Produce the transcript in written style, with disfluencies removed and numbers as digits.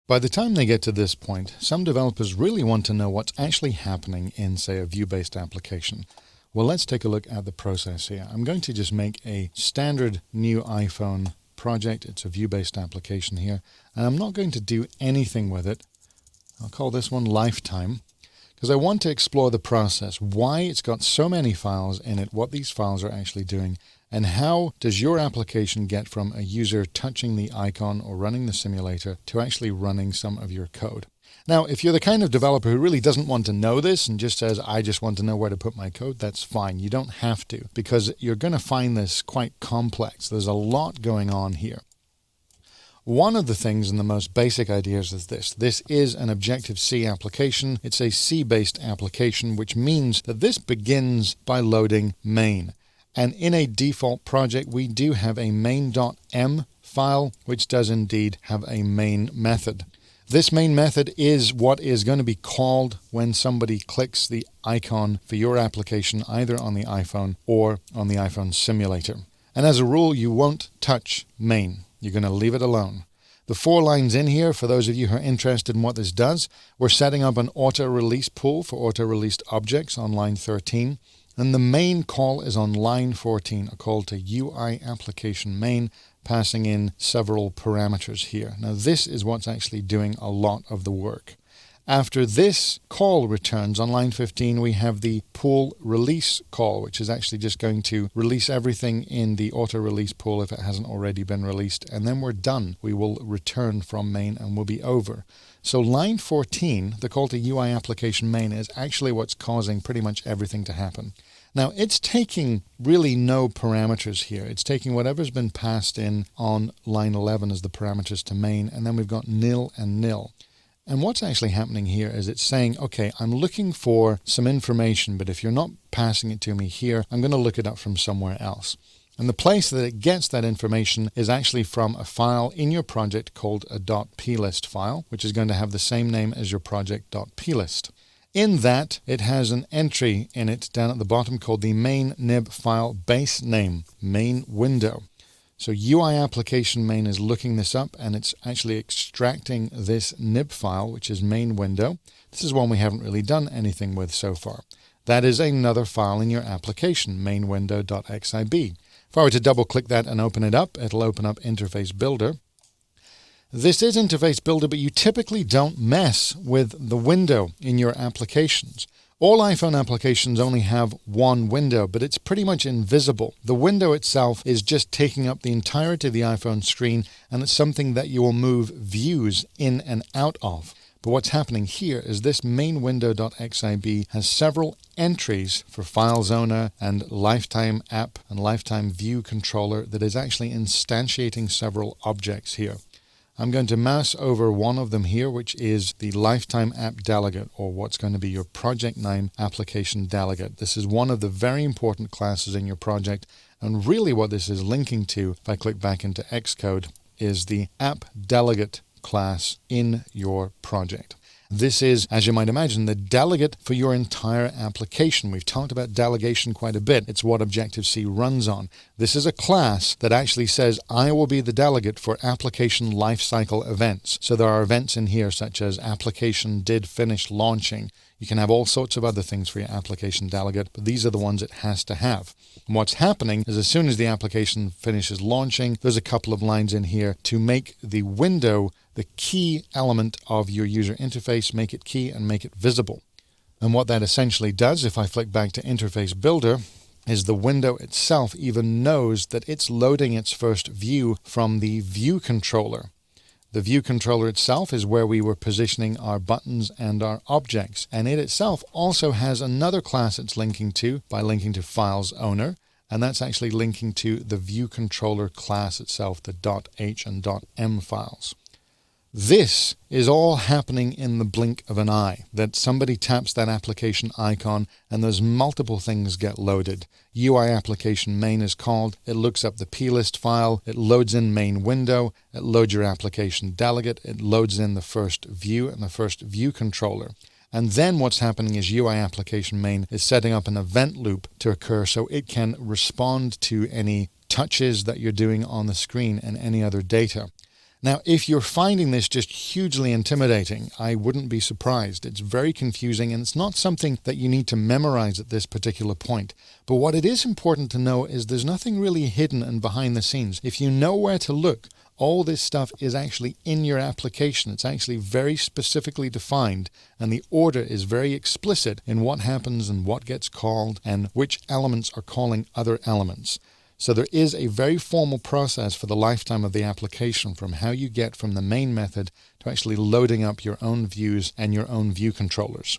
By the time they get to this point, some developers really want to know what's actually happening in, say, a view-based application. Well, let's take a look at the process here. I'm going to just make a standard new iPhone project. It's a view-based application here, and I'm not going to do anything with it. I'll call this one Lifetime, because I want to explore the process, why it's got so many files in it, what these files are actually doing, and how does your application get from a user touching the icon or running the simulator to actually running some of your code. Now, if you're the kind of developer who really doesn't want to know this and just says, I just want to know where to put my code, that's fine. You don't have to, because you're going to find this quite complex. There's a lot going on here. One of the things and the most basic ideas is this. This is an Objective-C application. It's a C-based application, which means that this begins by loading main. And in a default project, we do have a main.m file, which does indeed have a main method. This main method is what is going to be called when somebody clicks the icon for your application, either on the iPhone or on the iPhone simulator. And as a rule, you won't touch main. You're going to leave it alone. The 4 lines in here, for those of you who are interested in what this does, we're setting up an auto-release pool for auto-released objects on line 13. And the main call is on line 14, a call to UI application main, passing in several parameters here. Now this is what's actually doing a lot of the work. After this call returns on line 15, we have the pool release call, which is actually just going to release everything in the auto release pool if it hasn't already been released. And then we're done. We will return from main and we'll be over. So line 14, the call to UI application main, is actually what's causing pretty much everything to happen. Now, it's taking really no parameters here. It's taking whatever's been passed in on line 11 as the parameters to main, and then we've got nil and nil. And what's actually happening here is it's saying, okay, I'm looking for some information, but if you're not passing it to me here, I'm going to look it up from somewhere else. And the place that it gets that information is actually from a file in your project called a .plist file, which is going to have the same name as your project .plist. In that, it has an entry in it down at the bottom called the main nib file base name, main window. So UI application main is looking this up, and it's actually extracting this nib file, which is main window. This is one we haven't really done anything with so far. That is another file in your application, mainwindow.xib. If I were to double click that and open it up, it'll open up Interface Builder. This is Interface Builder, but you typically don't mess with the window in your applications. All iPhone applications only have one window, but it's pretty much invisible. The window itself is just taking up the entirety of the iPhone screen, and it's something that you will move views in and out of. But what's happening here is this mainwindow.xib has several entries for Files Owner and Lifetime App and Lifetime View Controller that is actually instantiating several objects here. I'm going to mouse over one of them here, which is the Lifetime App Delegate, or what's going to be your project name application delegate. This is one of the very important classes in your project, and really what this is linking to, if I click back into Xcode, is the App Delegate class in your project. This is, as you might imagine, the delegate for your entire application. We've talked about delegation quite a bit. It's what Objective-C runs on. This is a class that actually says, I will be the delegate for application lifecycle events. So there are events in here such as application did finish launching. You can have all sorts of other things for your application delegate, but these are the ones it has to have. And what's happening is as soon as the application finishes launching, there's a couple of lines in here to make the window the key element of your user interface, make it key and make it visible. And what that essentially does, if I flick back to Interface Builder, is the window itself even knows that it's loading its first view from the view controller. The view controller itself is where we were positioning our buttons and our objects, and it itself also has another class it's linking to by linking to Files Owner, and that's actually linking to the view controller class itself, the .h and .m files. This is all happening in the blink of an eye, that somebody taps that application icon and those multiple things get loaded. UI application main is called, it looks up the plist file, it loads in main window, it loads your application delegate, it loads in the first view and the first view controller. And then what's happening is UI application main is setting up an event loop to occur so it can respond to any touches that you're doing on the screen and any other data. Now, if you're finding this just hugely intimidating, I wouldn't be surprised. It's very confusing, and it's not something that you need to memorize at this particular point. But what it is important to know is there's nothing really hidden and behind the scenes. If you know where to look, all this stuff is actually in your application. It's actually very specifically defined, and the order is very explicit in what happens and what gets called and which elements are calling other elements. So there is a very formal process for the lifetime of the application, from how you get from the main method to actually loading up your own views and your own view controllers.